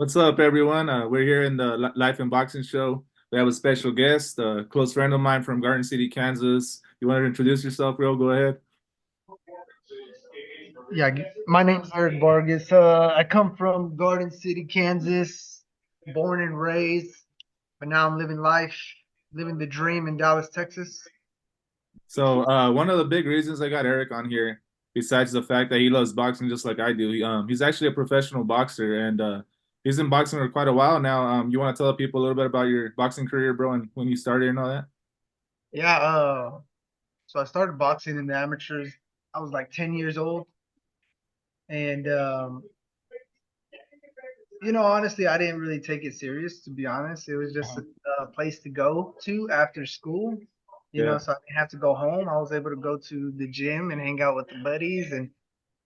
What's up, everyone? We're here in the Life in Boxing show. We have a special guest, a close friend of mine from Garden City, Kansas. You want to introduce yourself, real? Go ahead. Yeah, my name's Eric Vargas. I come from Garden City, Kansas, born and raised, but now I'm living life, living the dream in Dallas, Texas. So, one of the big reasons I got Eric on here, besides the fact that he loves boxing just like I do, he's actually a professional boxer, and he's been boxing for quite a while now. You want to tell people a little bit about your boxing career, bro, and when you started and all that? Yeah, so I started boxing in the amateurs. I was like 10 years old, and honestly, I didn't really take it serious, to be honest. It was just Uh-huh. a place to go to after school, Yeah, so I didn't have to go home. I was able to go to the gym and hang out with the buddies, and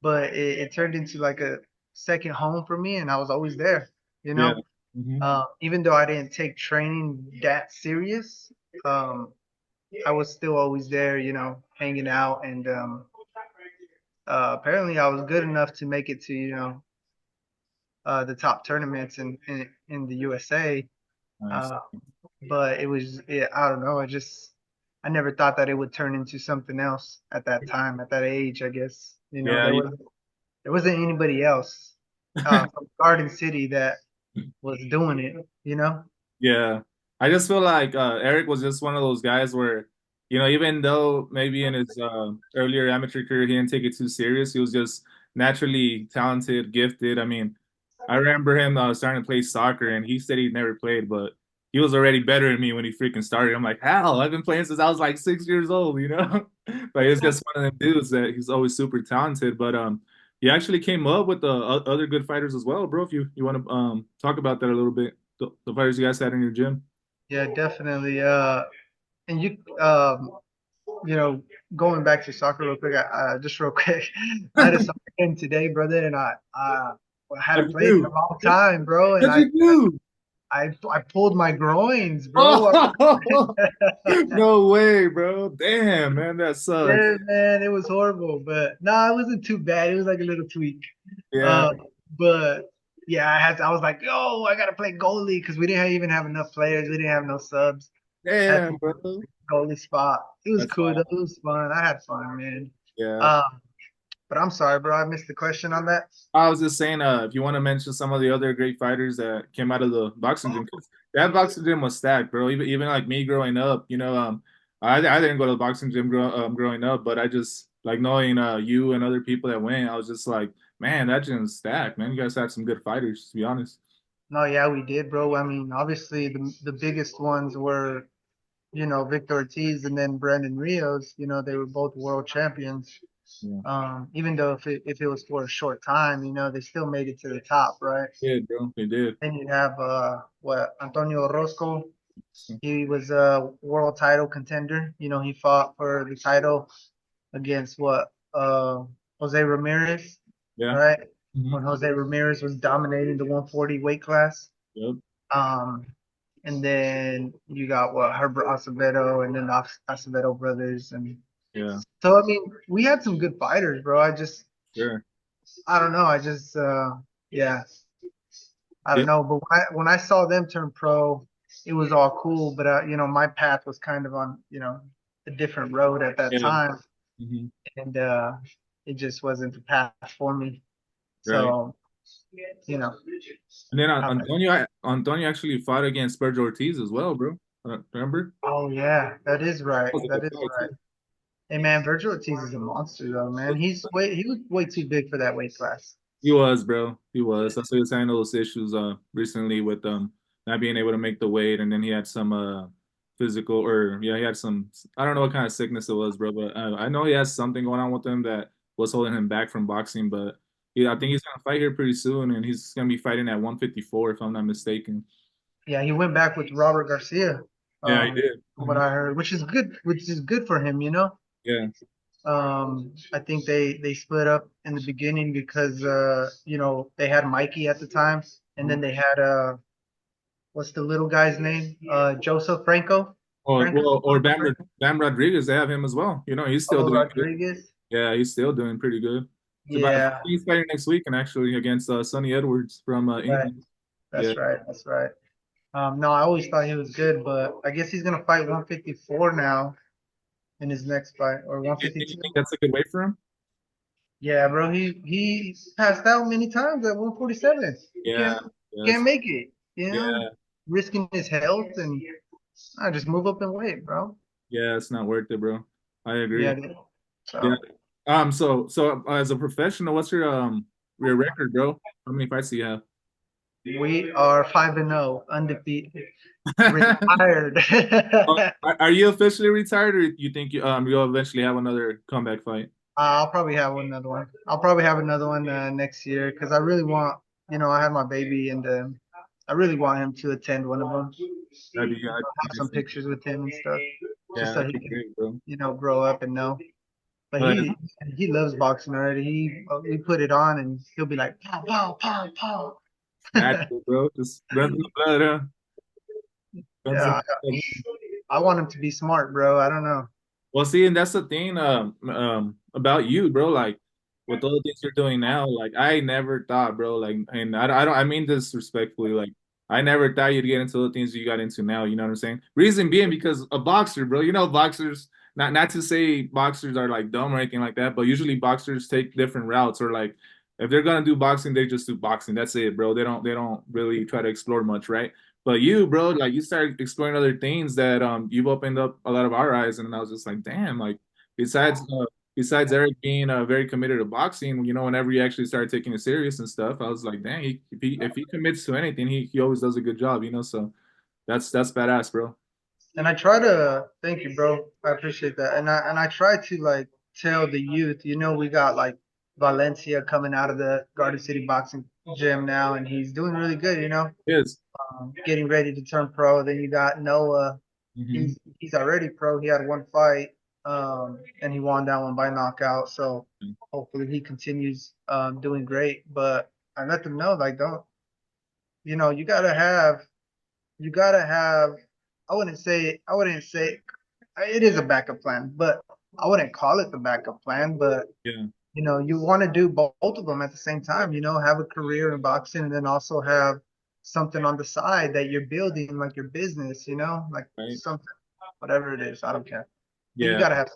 but it turned into like a second home for me, and I was always there. You yeah. know, Hmm. Even though I didn't take training that serious, um, I was still always there. Hanging out, and apparently I was good enough to make it to the top tournaments in the USA. Nice. Uh, but I don't know. I never thought that it would turn into something else at that time, at that age. I guess Yeah, there wasn't anybody else from Garden City that was doing it. Yeah. I just feel like Eric was just one of those guys where, even though maybe in his earlier amateur career he didn't take it too serious, he was just naturally talented, gifted. I mean, I remember him starting to play soccer, and he said he never played, but he was already better than me when he freaking started. I'm like, hell, I've been playing since I was like 6 years old, you know? But he's just one of them dudes that he's always super talented. But he actually came up with the other good fighters as well, bro. If you want to talk about that a little bit, the fighters you guys had in your gym. Yeah, definitely. And you know, going back to soccer real quick, just real quick, I had a soccer game today, brother, and I hadn't How'd played in a you long time, bro, and do? How'd you do? I pulled my groins, bro. Oh, no way, bro. Damn, man, that sucks. Yeah, man, it was horrible, but no, it wasn't too bad. It was like a little tweak. Yeah, Uh, but yeah, I was like, yo, I gotta play goalie because we didn't even have enough players. We didn't have no subs at damn, the bro. goalie spot. It was That's cool though. fine. It was fun. I had fun, man. Yeah. Um, but I'm sorry, bro. I missed the question on that. I was just saying, if you want to mention some of the other great fighters that came out of the boxing gym, 'cause that boxing gym was stacked, bro. Even like me growing up, I didn't go to the boxing gym growing up, but I just like knowing you and other people that went, I was just like, man, that gym's stacked, man. You guys had some good fighters, to be honest. No, yeah, we did, bro. I mean, obviously the biggest ones were, Victor Ortiz and then Brandon Rios. They were both world champions. Yeah, Even though if it was for a short time, they still made it to the top, right? yeah, bro, they did. Then you have what Antonio Orozco. He was a world title contender. He fought for the title against what Jose Ramirez, Yeah. right? Hmm. When Jose Ramirez was dominating the 140 weight class. Yep. Um, and then you got what Herbert Acevedo and then the Acevedo brothers, and Yeah. so I mean we had some good fighters, bro. Sure. I don't know. Yeah, I Yeah. don't know. But when I saw them turn pro, it was all cool. But my path was kind of on a different road at that Yeah. time, Hmm. and it just wasn't the path for me. Right. So you know, And then I- Antonio actually fought against Sergio Ortiz as well, bro. Remember? oh yeah, that is right. That was a That good is fight right. too. Hey man, Virgil Ortiz is a monster though, man. He was way too big for that weight class. He was, bro. He was. That's why he was having those issues recently with not being able to make the weight, and then he had some physical or yeah, he had some I don't know what kind of sickness it was, bro, but I know he has something going on with him that was holding him back from boxing, but yeah, I think he's gonna fight here pretty soon, and he's gonna be fighting at 154 if I'm not mistaken. Yeah, he went back with Robert Garcia, Yeah, he did. from what I heard, which is good for him. Yeah. I think they split up in the beginning because they had Mikey at the time, and Mhm. then they had what's the little guy's name? Joseph Franco. Or Franco well, or Franco Franco. Bam Rodriguez, they have him as well. He's still Oh, doing good. Rodriguez. Yeah, he's still doing pretty good. So, but Yeah, he's fighting next week and actually against Sonny Edwards from right. England. Yeah. That's right. That's right. No, I always thought he was good, but I guess he's gonna fight 154 now in his next fight, or You 152. think that's a good way for him? Yeah, bro. He passed out many times at 147. He Yeah. can't Yes. make it. Yeah. Risking his health and I just move up and wait, bro. Yeah. It's not worth it, bro. I Yeah, agree. dude. Yeah. So As a professional, what's your record, bro? How many fights do you have? we are 5-0, undefeated, retired. Are you officially retired, or you think you'll eventually have another comeback fight? I'll probably have another one. I'll probably have another one next year because I really want, I have my baby and I really want him to attend one of them. That'd be Have some nice. pictures with him and stuff, just Yeah, so that'd he be can, great, bro. grow up and know. But But he loves boxing already. We put it on and he'll be like pow pow pow pow. it's natural, bro. Just runs in the blood, huh? Runs in Yeah, the blood. I want him to be smart, bro. I don't know. Well, see, and that's the thing about you, bro. Like with all the things you're doing now, like I never thought, bro. Like, and I don't, I mean this respectfully. Like, I never thought you'd get into the things you got into now. You know what I'm saying? Reason being because a boxer, bro. You know, boxers. Not to say boxers are like dumb or anything like that, but usually boxers take different routes, or like if they're gonna do boxing, they just do boxing. That's it, bro. They don't really try to explore much, right? But you, bro, like you started exploring other things that you've opened up a lot of our eyes, and I was just like, damn, like besides besides Eric being very committed to boxing, whenever he actually started taking it serious and stuff, I was like, dang, if he commits to anything, he always does a good job. So that's badass, bro. And I try to thank you, bro. I appreciate that. And I try to like tell the youth, we got like Valencia coming out of the Garden City boxing gym now, and he's doing really good. Yes. Getting ready to turn pro. Then you got Noah. Hmm. He's already pro. He had one fight, and he won that one by knockout. So hopefully he continues doing great. But I let them know like don't you gotta have. I wouldn't say it is a backup plan, but I wouldn't call it the backup plan. But Yeah. you want to do both of them at the same time. Have a career in boxing and then also have something on the side that you're building, like your business. Like Right. something, whatever it is. I don't care. But you Yeah. gotta have.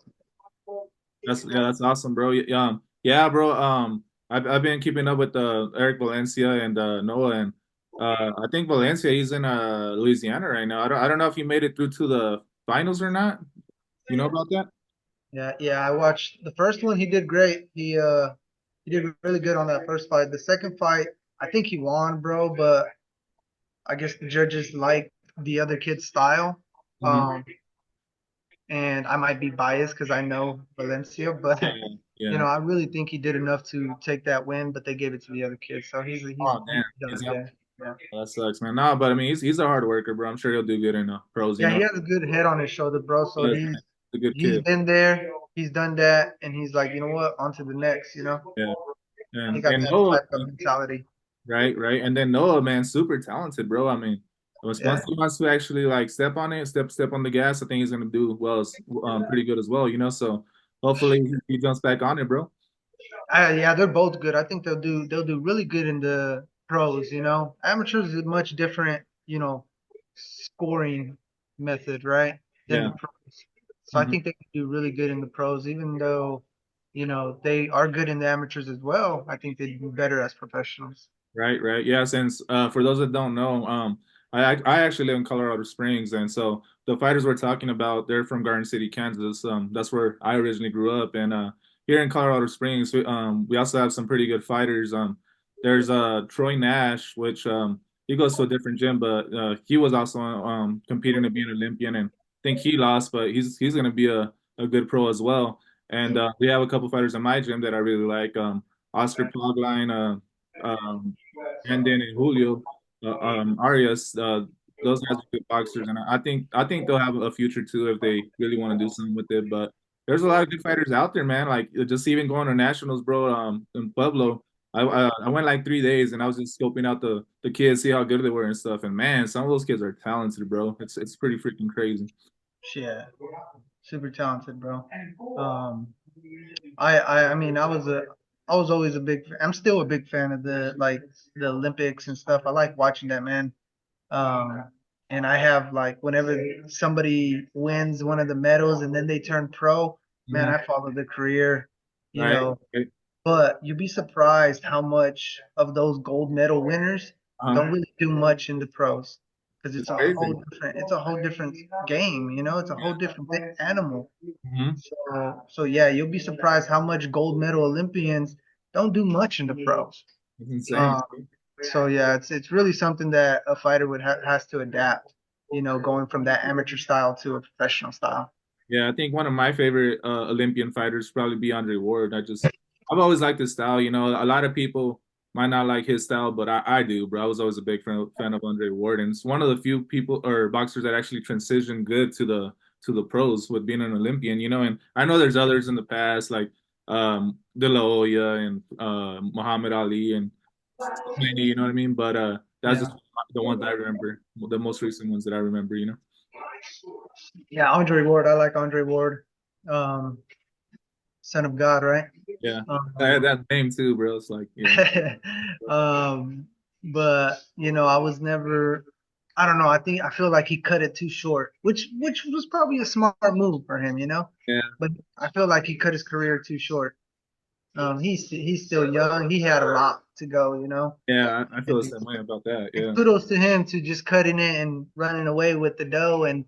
That's awesome, bro. Yeah, bro. I've been keeping up with Eric Valencia and Noah, and I think Valencia he's in Louisiana right now. I don't know if he made it through to the finals or not. You know about that? Yeah, yeah. I watched the first one. He did great. He did really good on that first fight. The second fight, I think he won, bro. But I guess the judges like the other kid's style. Hmm. Um, and I might be biased because I know Valencia, Yeah, but yeah. I really think he did enough to take that win. But they gave it to the other kid, so Oh he's damn, done. Yeah, yeah, that sucks, man. No, but I mean he's a hard worker, bro. I'm sure he'll do good in pros. yeah. He has a good head on his shoulder, bro. So Yes, man. He's a good he's kid. been there, he's done that, and he's like, you know what, on to the next. Yeah, He and got and that Noah, type of mentality. right, and then Noah, man, super talented, bro. I mean, once Yeah. he wants to actually like step on it, step on the gas, I think he's gonna do well, pretty good as well. So hopefully he jumps back on it, bro. Yeah, they're both good. I think they'll do really good in the pros. Amateurs is a much different, scoring method, right? Than Yeah. the pros. So I Hmm. think they can do really good in the pros, even though, they are good in the amateurs as well. I think they'd do better as professionals. Right. Yeah, since for those that don't know, I actually live in Colorado Springs, and so the fighters we're talking about, they're from Garden City, Kansas. That's where I originally grew up, and here in Colorado Springs, we also have some pretty good fighters. There's Troy Nash, which he goes to a different gym, but he was also competing to be an Olympian, and I think he lost, but he's gonna be a good pro as well. And we have a couple fighters in my gym that I really like. Oscar Pogline, Brandon and Julio, Arias, those guys are good boxers, and I think they'll have a future too if they really want to do something with it. But there's a lot of good fighters out there, man. Like just even going to nationals, bro. In Pueblo, I went like 3 days, and I was just scoping out the kids, see how good they were and stuff. And man, some of those kids are talented, bro. It's pretty freaking crazy. Yeah, super talented, bro. Um, I mean, I was I was always a big. I'm still a big fan of the Olympics and stuff. I like watching that, man. Um, and I have like whenever somebody wins one of the medals and then they turn pro, man, Mhm. I follow the career, you Right? know. Right. But you'd be surprised how much of those gold medal winners Uh-huh. don't really do much in the pros because It's crazy. it's a whole different game, you know. It's a whole different animal. Hmm. So yeah, you'll be surprised how much gold medal Olympians don't do much in the pros. It's insane. Um, so yeah, it's really something that a fighter would has to adapt, you know, going from that amateur style to a professional style. Yeah, I think one of my favorite Olympian fighters probably be Andre Ward. I've always liked his style. You know, a lot of people might not like his style, but I do, bro. I was always a big fan of Andre Ward, and it's one of the few people or boxers that actually transitioned good to the pros with being an Olympian. You know, and I know there's others in the past like De La Hoya and Muhammad Ali and so many. You know what I mean? But that's Yeah, just the ones that I remember, the most recent ones that I remember. You know? yeah, Andre Ward. I like Andre Ward, um, son of God, right? Yeah, I Um, had that name too, bro. It's like yeah. um, but you know, I was never. I don't know. I feel like he cut it too short, which was probably a smart move for him, you know. Yeah, But I feel like he cut his career too short. He's still young. He had a lot to go, you know. yeah, I feel And, the same way about that. and Yeah, kudos to him to just cutting it and running away with the dough and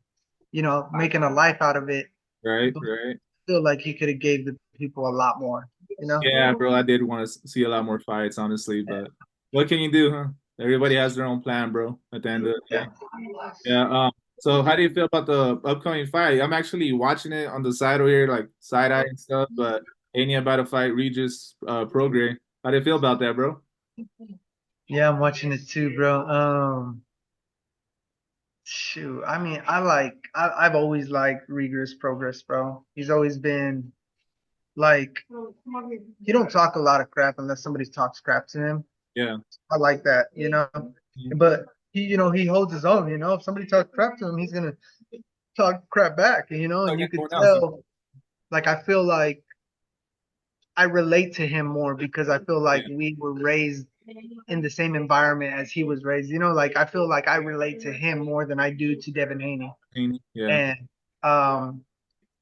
you know making a life out of it. right, But right. I feel like he could have gave the people a lot more, you know. Yeah, bro, I did want to see a lot more fights, honestly, but what can you do, huh? Everybody has their own plan, bro. At the end of the Yeah. day, yeah. So how do you feel about the upcoming fight? I'm actually watching it on the side over here, like side eye and stuff. But any about to fight Regis Prograis? How do you feel about that, bro? Yeah, I'm watching it too, bro. Shoot, I mean, I've always liked rigorous progress, bro. He's always been like he don't talk a lot of crap unless somebody talks crap to him. Yeah, I like that, you know. But he, you know, he holds his own. You know, if somebody talks crap to him, he's gonna talk crap back. You know, and like you could anyone else. tell. Like I feel like I relate to him more because I feel Yeah, like we were raised in the same environment as he was raised. You know, like I feel like I relate to him more than I do to Devin Haney. yeah, And um,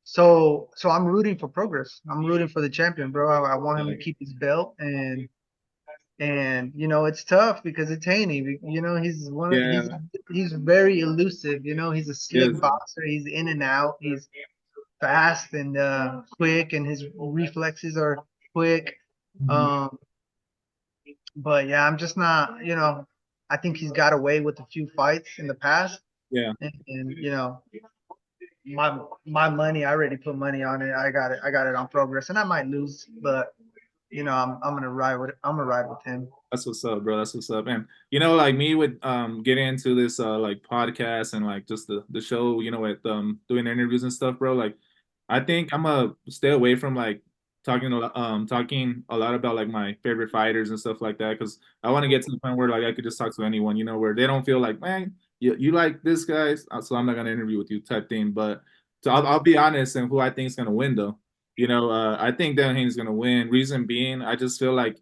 so I'm rooting for progress. I'm rooting for the champion, bro. I want him yeah, to keep his belt and you know it's tough because it's Haney. You know yeah. he's very elusive. You know he's a slick Yes. boxer. He's in and out. He's fast and quick, and his reflexes are quick. Mhm. Um, but yeah, I'm just not. You know, I think he's got away with a few fights in the past, Yeah. and you know my money. I already put money on it. I got it. I got it on progress, and I might lose, but you know I'm gonna ride with I'm gonna ride with him. That's what's up, bro. That's what's up. And you know, like me with getting into this like podcast and like just the show, you know, with doing interviews and stuff, bro. Like I think I'm gonna stay away from like talking a lot about like my favorite fighters and stuff like that because I want to get to the point where like I could just talk to anyone, you know, where they don't feel like, man, you like this guy, so I'm not gonna interview with you type thing. But so I'll be honest and who I think is gonna win though. You know, I think Dan Haney's gonna win. Reason being, I just feel like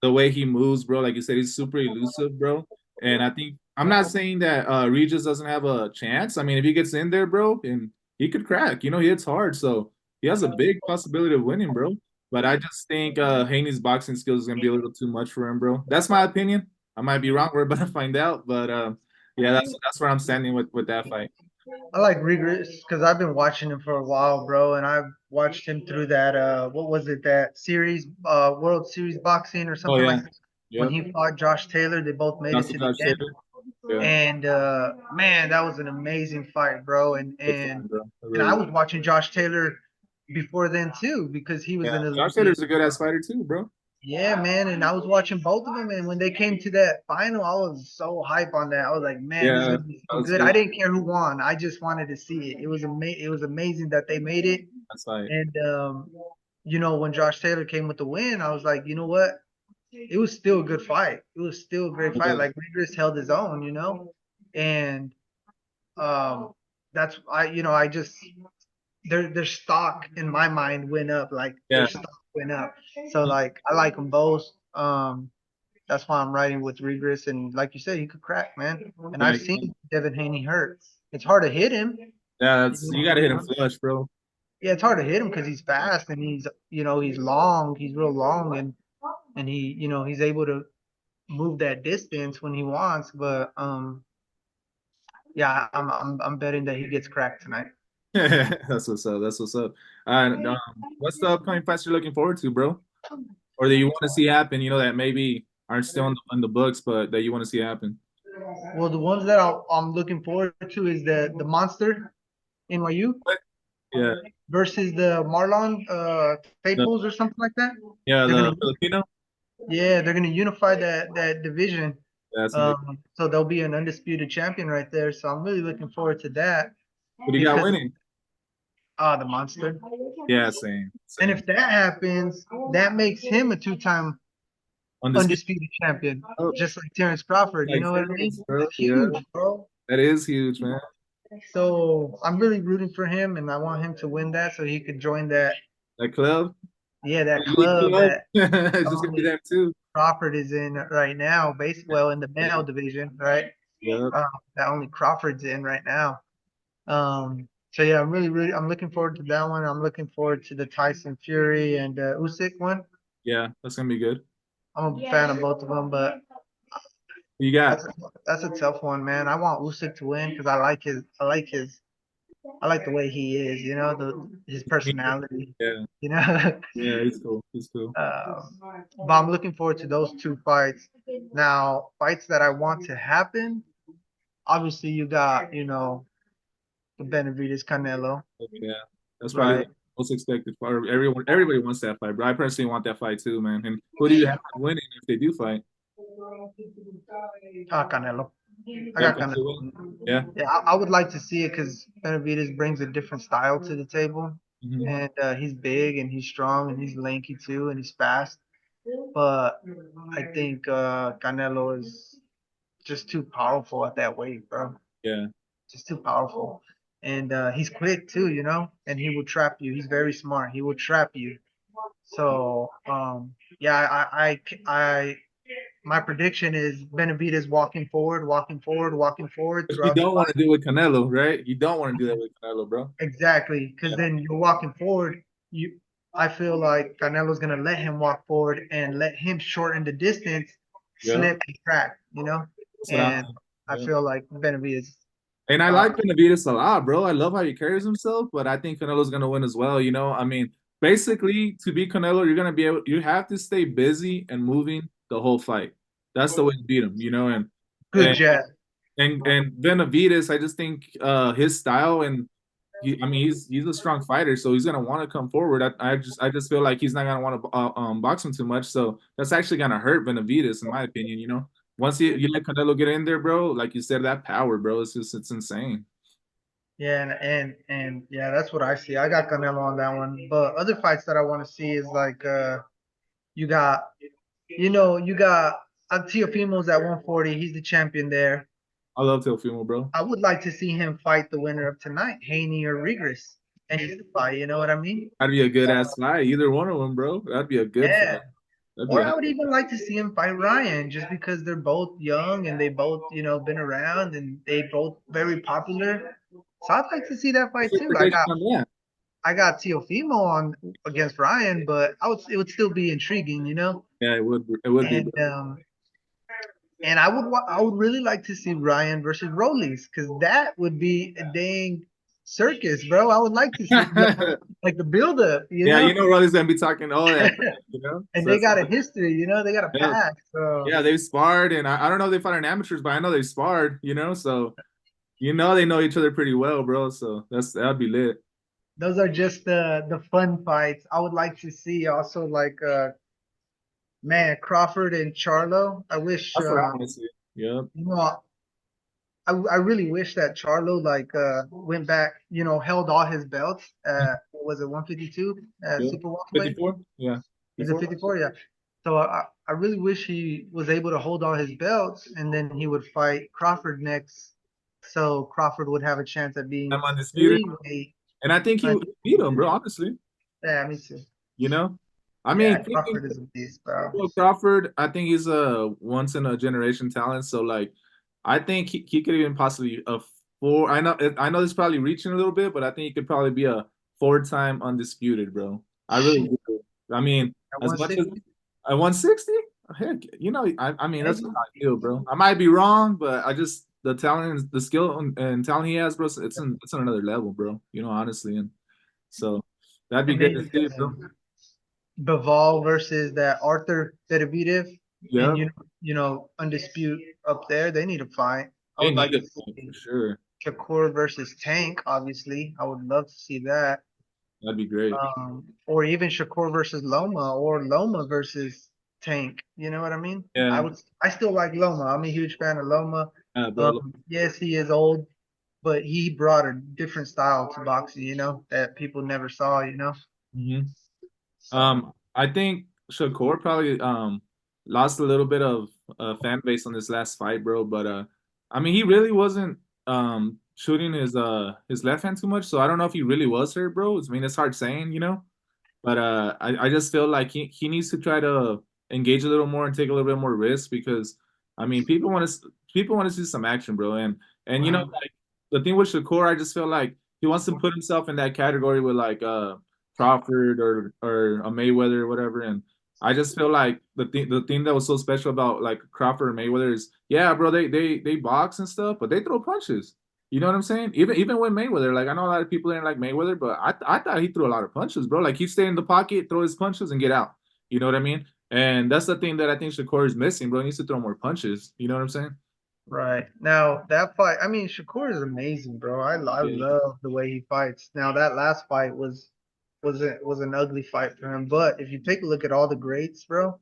the way he moves, bro. Like you said, he's super elusive, bro. And I think I'm not saying that Regis doesn't have a chance. I mean, if he gets in there, bro, and he could crack. You know, he hits hard, so he has a big possibility of winning, bro. But I just think Haney's boxing skills is gonna be a little too much for him, bro. That's my opinion. I might be wrong. We're about to find out. But yeah, that's where I'm standing with that fight. I like Regress because I've been watching him for a while, bro, and I've watched him through that what was it that series World Series boxing or Oh something yeah, like that. When yep. he fought Josh Taylor, they both made it That's the to the Josh end. Taylor. Yeah, And man, that was an amazing fight, bro. good fight, bro. It And really I was. was watching Josh Taylor before then too because he was Yeah, an Josh Olympian. Taylor's a good ass fighter too, bro. Yeah, man, and I was watching both of them, and when they came to that final, I was so hype on that. I was like, man, this is Yeah, gonna be that so was good. I good. didn't care who won. I just wanted to see it. It was amazing that they made it. That's like And you know, when Josh Taylor came with the win, I was like, you know what? It was still a good fight. It was still a great fight. Like Rigorous held his own, you know, and um, I just their stock in my mind went up. Like their yeah. stock went up. So like I like them both. That's why I'm riding with Regress. And like you said, he could crack, man. And Yeah, I've seen Devin Haney hurt. It's hard to hit him. yeah, You that's you got to hit him know? flush, bro. Yeah, it's hard to hit him because he's fast and he's he's long. He's real long and he he's able to move that distance when he wants. But yeah, I'm betting that he gets cracked tonight. That's what's up. That's what's up. And what's the upcoming fights you're looking forward to, bro? Or that you want to see happen? You know that maybe aren't still on the books, but that you want to see happen. Well, the ones that I'm looking forward to is the Monster NYU Yeah, versus the Marlon the Staples or something like that. yeah They're the gonna Filipino. they're gonna unify that division. Yeah, that's gonna be. So there'll be an undisputed champion right there. So I'm really looking forward to that What do you got because winning? the Monster. Yeah, same, And same. if that happens, that makes him a two-time Undisputed. undisputed champion, Oh, just like Terrence Crawford. You like know what I serious, mean? bro. That's Yeah, huge, bro. that is huge, man. So I'm really rooting for him, and I want him to win that so he could join that, That club, that elite club club. that It's just gonna be only them too. Crawford is in right now. Basically, well, in the male division, right? Yeah, That only Crawford's in right now. So yeah, I'm looking forward to that one. I'm looking forward to the Tyson Fury and Usyk one. yeah, that's gonna be good. I'm a fan of both of them, but You got that's a, that's a tough one, man. I want Usyk to win because I like the way he is, his personality, yeah, you know. yeah. It's cool. It's cool. But I'm looking forward to those two fights. Now, fights that I want to happen, obviously you got, the Benavidez Canelo, Yeah, that's probably the right? most expected fight. Everybody wants that fight, bro. I personally want that fight too, man. And who do you have winning if they do fight? Canelo. I Yeah, got Canelo Canelo. win? Yeah. Yeah, I would like to see it because Benavidez brings a different style to the table, Hmm. and he's big and he's strong and he's lanky too and he's fast. But I think Canelo is just too powerful at that weight, bro. Yeah. Just too powerful, and he's quick too, and he will trap you. He's very smart. He will trap you. So yeah, my prediction is Benavidez walking forward, walking forward, walking forward But you throughout the don't want to fight. do it with Canelo, right? You don't want to do that with Canelo, bro. Exactly, because Yeah. then you're walking forward. I feel like Canelo's gonna let him walk forward and let him shorten the distance, Yeah. slip and crack, That's what I And mean. I Yeah. feel like Benavidez. And I Uh, like Benavidez a lot, bro. I love how he carries himself, but I think Canelo's gonna win as well. I mean, basically, to beat Canelo, you have to stay busy and moving the whole fight. That's the way to beat him, Good and jab. and Benavidez, I just think his style and I mean, he's a strong fighter, so he's gonna want to come forward. I just feel like he's not gonna want to box him too much, so that's actually gonna hurt Benavidez, in my opinion. Once you let Canelo get in there, bro, like you said, that power, bro, it's insane. Yeah, and yeah, that's what I see. I got Canelo on that one. But other fights that I want to see is like you got you got Teofimo's at 140. He's the champion there. I love Teofimo, bro. I would like to see him fight the winner of tonight, Haney or Regis. And he's the fight, you know what I mean? That'd be a good ass fight, either one of them, bro. That'd be a good Yeah. fight. That'd be Or a I would even like to see him fight Ryan just because they're both young and they both, been around and they both very popular. So I'd like to see that what's fight your too. prediction on that? I got Teofimo on against Ryan, but it would still be intriguing, Yeah, it would be, And bro. I would really like to see Ryan versus Rollies because that would be a dang circus, bro. I would like to see like the build up, Yeah, Rolly's gonna be talking all that, and so they that's got a history, they got a yeah. past. So Yeah, they've sparred, and I don't know if they fought in amateurs, but I know they've sparred, so they know each other pretty well, bro. So that'd be lit. those are just the fun fights. I would like to see also like man Crawford and Charlo. I wish That's what I want to see. Yeah, you know I really wish that Charlo like went back, held all his belts. What was it 152 yeah. super welterweight? 54? Yeah. Is it 54? 54? Yeah. So I really wish he was able to hold all his belts and then he would fight Crawford next. So Crawford would have a chance at being I'm undisputed. heavyweight. And I think he But would beat him, bro, honestly. yeah, me too. You know? I Yeah, mean, thinking Crawford is a beast, bro. Will Crawford, I think he's a once in a generation talent. So like, I think he could even possibly a four. I know this probably reaching a little bit, but I think he could probably be a four-time undisputed, bro. I really Shit, do. I mean, at as much as 160, at 160, heck, I mean that's maybe. just how I feel, bro. I might be wrong, but I just the talent, the skill and talent he has, bro. It's on another level, bro. Honestly, and so that'd be And good then to you see, got bro. Bivol versus that Arthur Beterbiev, and Yeah, undisputed up there. They need to fight. I they would need like to it for see sure. Shakur versus Tank. Obviously, I would love to see that. That'd be great. Or even Shakur versus Loma, or Loma versus Tank. You know what I mean? I Yeah, would. I still like Loma. I'm a huge fan of Loma. bro. Yes, he is old, but he brought a different style to boxing. That people never saw. hmm So I think Shakur probably lost a little bit of fan base on this last fight, bro. But I mean, he really wasn't shooting his left hand too much, so I don't know if he really was hurt, bro. I mean, it's hard saying. But I just feel like he needs to try to engage a little more and take a little bit more risk because I mean people want to see some action, bro. And like the thing with Shakur, I just feel like he wants to put himself in that category with like Crawford or a Mayweather or whatever. And I just feel like the thing that was so special about like Crawford and Mayweather is yeah, bro, they box and stuff, but they throw punches. You know what I'm saying? Even with Mayweather, like I know a lot of people didn't like Mayweather, but I thought he threw a lot of punches, bro. Like he stay in the pocket, throw his punches, and get out. You know what I mean? And that's the thing that I think Shakur is missing, bro. He needs to throw more punches. You know what I'm saying? right now that fight, I mean, Shakur is amazing, bro. I Yeah, love the way he fights. Now that last fight was an ugly fight for him, but if you take a look at all the greats, bro,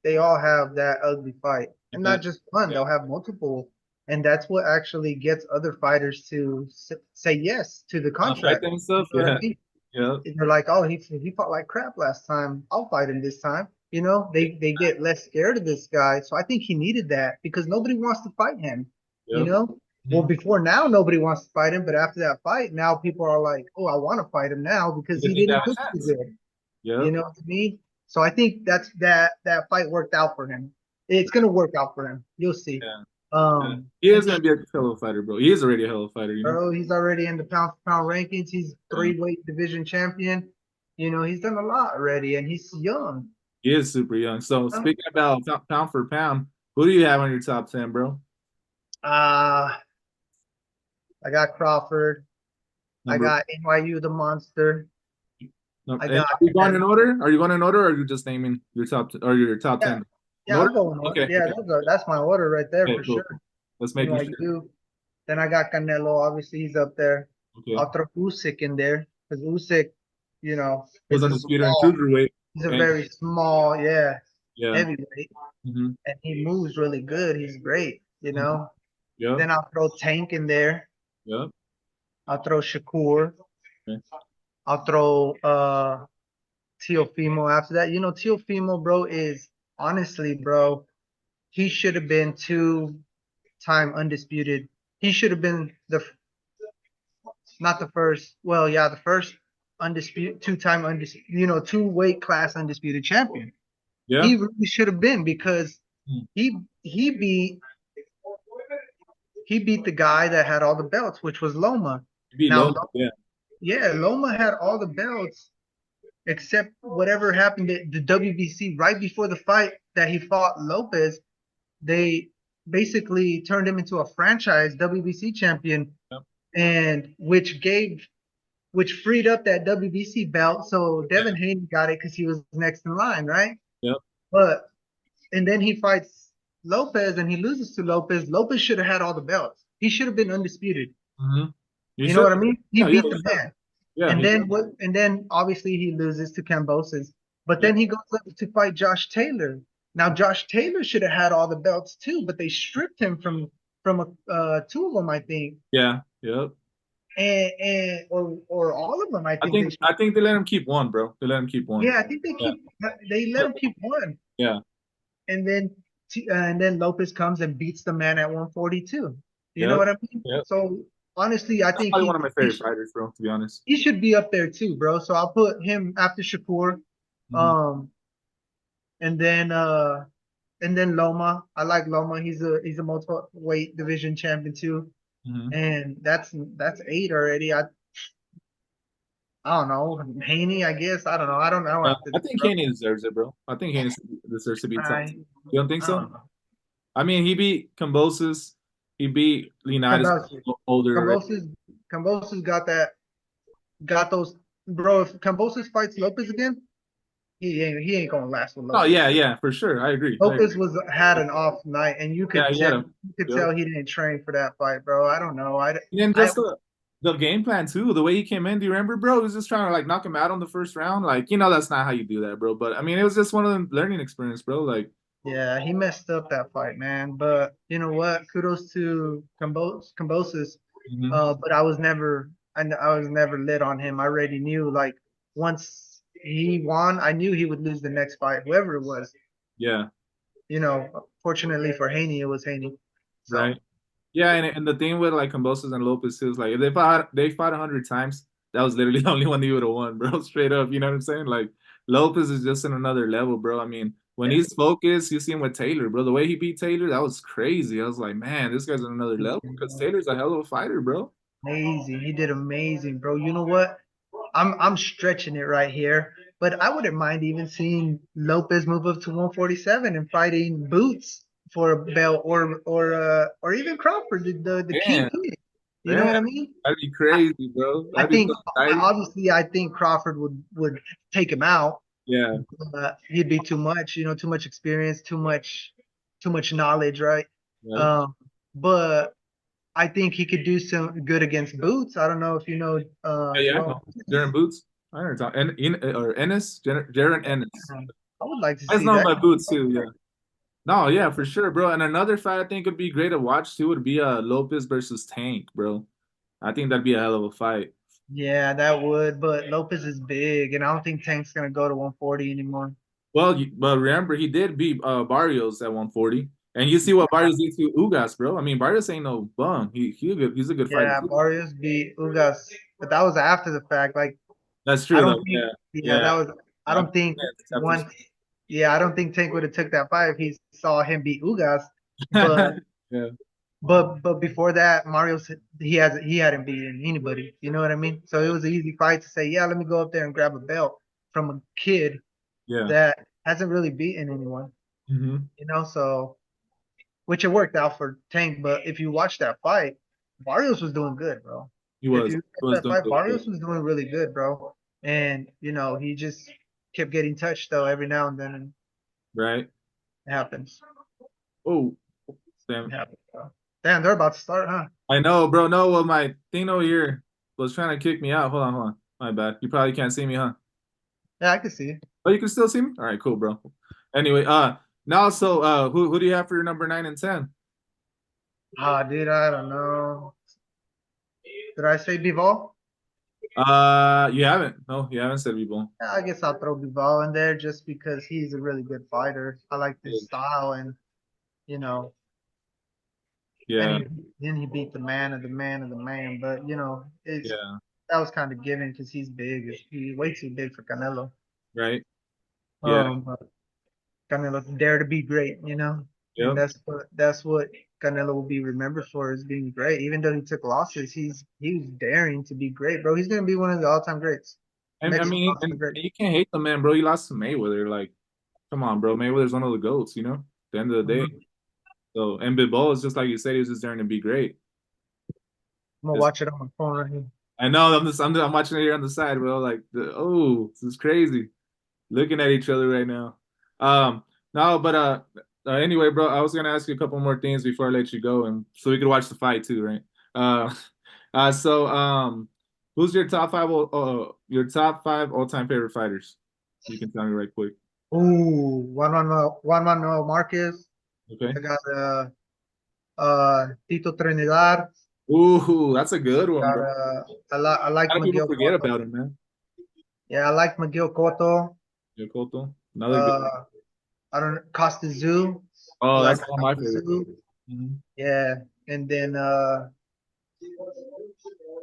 they all have that ugly fight, and not exactly. just one. Yeah. They'll have multiple, and that's what actually gets other fighters to say yes to the Fight contract. them and You stuff. know what I Yeah, mean? yeah, They're like, oh, he fought like crap last time. I'll fight him this time. They get less scared of this guy. So I think he needed that because nobody wants to fight him. You yep. know, well, Mm-hmm. before now nobody wants to fight him, but after that fight, now people are like, oh, I want to fight him now because Because he they have didn't a look too chance. good. You Yep. know what I mean? So I think that fight worked out for him. It's gonna work out for him. You'll see. Yeah. Yeah. He And is gonna be a hell of a fighter, bro. He is already a hell of a fighter. bro, he's already in the pound for pound rankings. He's Yeah. three-weight division champion. He's done a lot already, and he's young. He is super young. So Uh, speaking about pound for pound, who do you have on your top 10, bro? I got Crawford. I Number got NYU the Monster. No, I and got are you going and in order? Are you going in order, or are you just naming your or your top yeah, 10? In yeah, I'll order? go in order. Okay, Yeah, okay, that's my order right there okay, for cool, sure. cool. Let's make sure. NYU. Then I got Canelo. Obviously, he's up there. Okay, I'll throw Usyk in there because Usyk, was is a undisputed in small. cruiserweight, He's a and very small, yeah, yeah, heavyweight, mm-hmm, and he moves really good. He's great. mm-hmm, yep, Then I'll throw Tank in there. yep. I'll throw Shakur. Okay. I'll throw Teofimo after that. Teofimo, bro, is honestly, bro, he should have been two-time undisputed. He should have been not the first. Well, yeah, the first undisputed two-time undisputed, two-weight class undisputed champion. Yeah, He really should have been because mm. he he beat he beat the guy that had all the belts, which was Loma. Be Now, low, yeah, yeah, Loma had all the belts except whatever happened at the WBC right before the fight that he fought Lopez. They basically turned him into a franchise WBC champion, yep, and which freed up that WBC belt. So Devin Haney got it because he was next in line, right? yep, But and then he fights Lopez and he loses to Lopez. Lopez should have had all the belts. He should have been undisputed. mm-hmm. You You know should, what I mean? He yeah, beat for the sure, man. yeah, And then what? And then obviously he loses to Cambosis. But yeah, then he goes up to fight Josh Taylor. Now Josh Taylor should have had all the belts too, but they stripped him from two of them, I think, yeah, yep. and or all of them. I I think they. think I think they let him keep one, bro. They let him keep one. Yeah, I think Yeah, they let him keep one, yeah, and then Lopez comes and beats the man at 142. You know yep, what I mean? yep. So honestly, I That's think probably one of my favorite fighters, bro. To be honest. he should be up there too, bro. So I'll put him after Shakur. Mm-hmm. Um, and then uh, and then Loma. I like Loma. He's a multiple weight division champion too, Hmm. and that's eight already. I don't know Haney. I guess I don't know. I don't know after I this, think bro. Haney deserves it, bro. I think Haney deserves to be top. I You don't think I so? don't know. I mean, he beat Cambosis. He beat Leonidas, Cambosis, older already. Cambosis, Cambosis got those, bro. If Cambosis fights Lopez again, he ain't gonna last with Oh Lopez. yeah, yeah, for sure. I agree. I agree. Lopez had an off night, and Yeah, he had him. you could Yep. tell he didn't train for that fight, bro. I don't know. And then I just the game plan too, the way he came in. Do you remember, bro? He was just trying to like knock him out on the first round. Like, that's not how you do that, bro. But I mean, it was just one of the learning experience, bro. Like, Yeah, he messed up that fight, man. But you know what? Kudos to Cambosis. mhm. But I was never lit on him. I already knew, like, once he won, I knew he would lose the next fight, whoever it was. Yeah, Fortunately for Haney, it was Haney. So right. Yeah, and the thing with like Cambosos and Lopez is like if they fought 100 times, that was literally the only one he would have won, bro. Straight up, you know what I'm saying? Like Lopez is just in another level, bro. I mean, when yeah, he's focused, you see him with Taylor, bro. The way he beat Taylor, that was crazy. I was like, man, this guy's on another level because Taylor's a hell of a fighter, bro. amazing. He did amazing, bro. You know what? I'm stretching it right here, but I wouldn't mind even seeing Lopez move up to 147 and fighting Boots for a belt, or even Crawford, the Damn, kingpin. You know damn, what I mean? that'd be I, crazy, bro. I That'd be think so exciting. obviously I think Crawford would take him out. Yeah, He'd be too much, too much experience, too much knowledge, right? right. Um, but I think he could do some good against Boots. I don't know if you know Yeah, yeah, I Jerome. know. Jaron Boots. I never talk. Or Ennis, Jaron Ennis. I would like to I just see know him that. by Boots too. Yeah. No, yeah, for sure, bro. And another fight I think would be great to watch too would be Lopez versus Tank, bro. I think that'd be a hell of a fight. Yeah, that would, but Lopez is big, and I don't think Tank's gonna go to 140 anymore. Well, but remember he did beat Barrios at 140, and you see what Barrios did to Ugas, bro. I mean, Barrios ain't no bum. He's a good fighter Yeah, too. Barrios beat Ugas, but that was after the fact. Like, That's I true don't though. think, Yeah, yeah, yeah. that was. I don't think After once, yeah, I don't think Tank would have took that fight if he saw him beat Ugas. But yeah, but before that, Mario's he hadn't beaten anybody. You know what I mean? So it was an easy fight to say, yeah, let me go up there and grab a belt from a kid yeah. that hasn't really beaten anyone. Hmm. So which it worked out for Tank. But if you watch that fight, Barrios was doing good, bro. He If was you he watch was that doing fight, really good, Barrios was doing really good, bro. And he just kept getting touched though every now and then, and right? it happens. Oh, It damn. happens, bro. Damn, they're about to start, huh? I know, bro. No, well, my thing over here was trying to kick me out. Hold on, hold on. My bad. You probably can't see me, huh? Yeah, I can see it. Oh, you can still see me? All right, cool, bro. Anyway, now so who do you have for your number 9 and 10? Ah, dude, I don't know. Did I say Bival? You haven't. No, you haven't said Reborn. Yeah, I guess I'll throw Bival in there just because he's a really good fighter. I like his style, and you know, and Yeah, he beat the man of the man of the man. But it's yeah, that was kind of given because he's big. He's way too big for Canelo. right. Yeah, But Canelo dare to be great, and yep. that's what Canelo will be remembered for is being great. Even though he took losses, he was daring to be great, bro. He's gonna be one of the all-time greats, And I Mexican mean, all-time great. you can't hate the man, bro. He lost to Mayweather. Like, come on, bro. Mayweather's one of the goats. At the end of the day. Mhm. So, and Bivol is just like you said. He was just there to be great. I'm gonna Just, watch it on my phone right here. I know. I'm watching it here on the side, bro. Like, this is crazy. Looking at each other right now. No, but anyway, bro, I was gonna ask you a couple more things before I let you go, and so we could watch the fight too, right? Uh, who's your top five all-time favorite fighters? You can tell me right quick. Ooh, Juan Manuel Marquez. I Okay. got Tito Trinidad. Ooh, that's a good one, Got bro. I A like lot of people Miguel forget Cotto. about him, man. Yeah, I like Miguel Cotto. Yo, Cotto, another good one. Uh, I don't Costa Zoo. I Oh, like that's one of my Costa favorite. Zoo. Mhm. Yeah, and then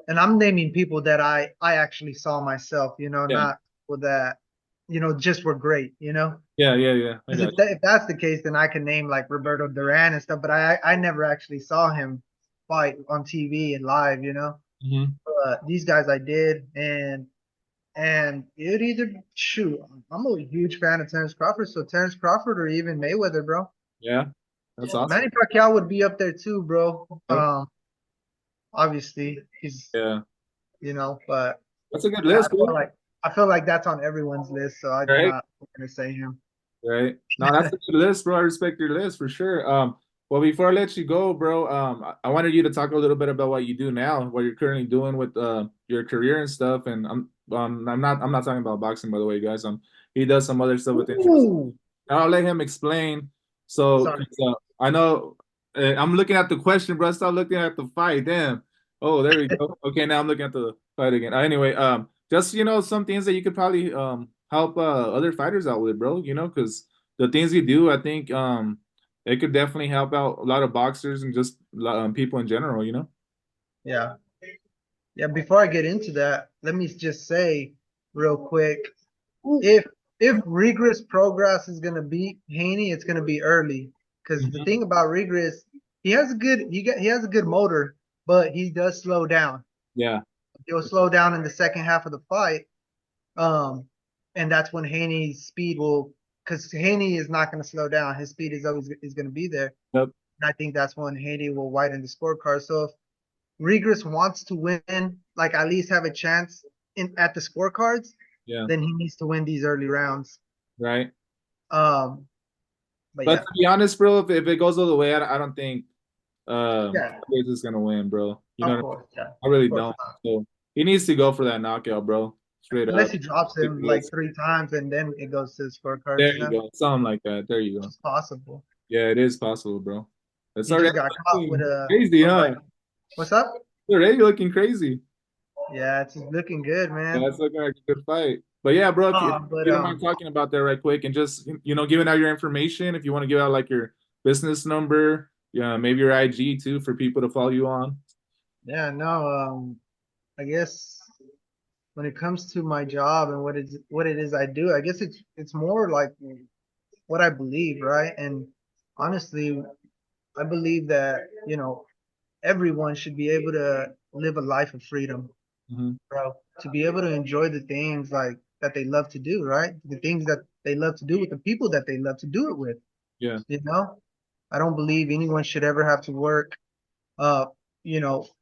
and I'm naming people that I actually saw myself. Yeah, Not with that. just were great, Yeah, yeah, yeah. I Because got if that's the case, then I can name like Roberto Duran and stuff, but I never actually saw him fight on TV and live, you. These guys I did, and it either shoot, I'm a huge fan of Terrence Crawford, so Terrence Crawford or even Mayweather, bro. Yeah, that's Manny awesome. Pacquiao would be up there too, bro. Yep. Obviously he's Yeah, but that's a good I list, feel bro. like I feel like that's on everyone's list, so I'm Right, not gonna say him. right. No, that's a good list, bro. I respect your list for sure. Well, before I let you go, bro, I wanted you to talk a little bit about what you do now, what you're currently doing with your career and stuff. And I'm not talking about boxing, by the way, guys. He does some other stuff with interest. Ooh, I'll let him explain. So, sorry. 'cause, I know I'm looking at the question, bro. Stop looking at the fight. Damn. Oh, there we go. Okay, now I'm looking at the fight again. Anyway, just some things that you could probably help other fighters out with, bro. Because the things you do, I think it could definitely help out a lot of boxers and just people in general. Yeah. Yeah, before I get into that, let me just say real quick, if Regress Progress is gonna beat Haney, it's gonna be early. Because the Hmm. thing about Regress, he has a good motor, but he does slow down. Yeah. He'll slow down in the second half of the fight. Um, and that's when Haney's speed will, because Haney is not going to slow down. His speed is going to be there. Yep. And I think that's when Haney will widen the scorecard. So if Regis wants to win, like at least have a chance in at the scorecards, Yeah. then he needs to win these early rounds. Right. Um, but But yeah, to be honest, bro, if it goes all the way, I don't think yeah, Vargas is gonna win, bro. You know of what I mean? course, yeah, I really of course don't. not. So he needs to go for that knockout, bro. Straight Unless up. he drops him like Because three times and then it goes to the there scorecards, you go. Something like that. There you go. it's possible. Yeah, it is possible, bro. It's He already just got caught with crazy, a right. huh? What's up? It's already looking crazy. Yeah, it's looking good, Yeah, man. it's looking like a good fight. But yeah, bro, if But you don't mind talking about that right quick and just giving out your information, if you want to give out like your business number, yeah, maybe your IG too for people to follow you on. yeah, no, I guess when it comes to my job and what it is I do, I guess it's more like what I believe, right? And honestly, I believe that, everyone should be able to live a life of freedom, Hmm. bro. To be able to enjoy the things like that they love to do, right? The things that they love to do with the people that they love to do it with, Yeah, you know? I don't believe anyone should ever have to work uh,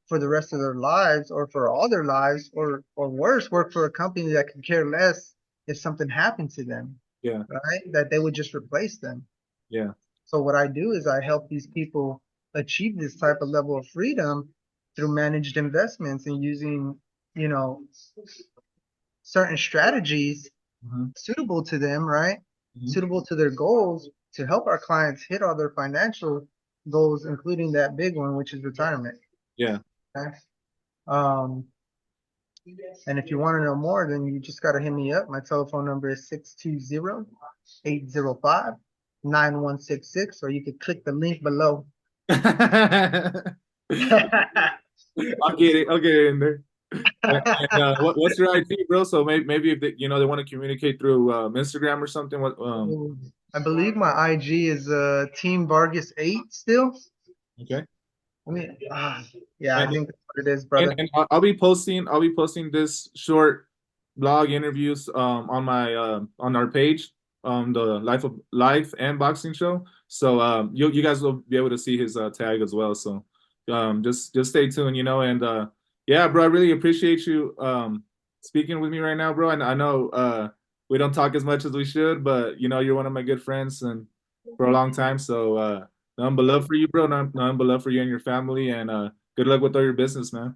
for the rest of their lives or for all their lives or worse, work for a company that could care less if something happened to them, yeah, right? That they would just replace them. yeah. So what I do is I help these people achieve this type of level of freedom through managed investments and using, you know, certain strategies Hmm. suitable to them, right? Hmm. Suitable to their goals to help our clients hit all their financial goals, including that big one, which is retirement. Yeah. Okay. Um, and if you want to know more, then you just got to hit me up. My telephone number is 620-805-9166, or you could click the link below. I'll get it. I'll get it in there. And what's your ID, bro? So maybe if they want to communicate through Instagram or something. What I believe my IG is Team Vargas 8 still. Okay. I mean, yeah, I And think that's what it is, and, brother. and I'll be posting this short blog interviews on my on our page, the Life and Boxing Show. So you guys will be able to see his tag as well. So just stay tuned, and yeah, bro, I really appreciate you speaking with me right now, bro. And I know we don't talk as much as we should, but you're one of my good friends and for a long time. So none but love for you, bro. None but love for you and your family, and good luck with all your business, man.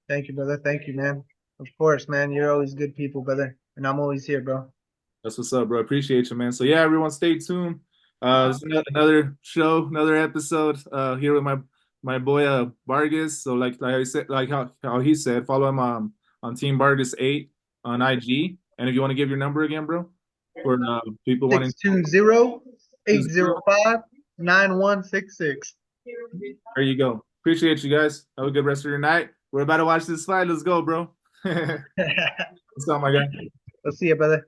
Thank you, brother. Thank you, man. Of course, man. You're always good people, brother. And I'm always here, bro. That's what's up, bro. Appreciate you, man. So yeah, everyone, stay tuned. This is another show, another episode here with my boy Vargas. So like I said, like how he said, follow him on Team Vargas 8 on IG. And if you want to give your number again, bro, for people wanting 620 to, 805 9166. there you go. Appreciate you guys. Have a good rest of your night. We're about to watch this fight. Let's go, bro. What's up, my guy? Let's see you, brother.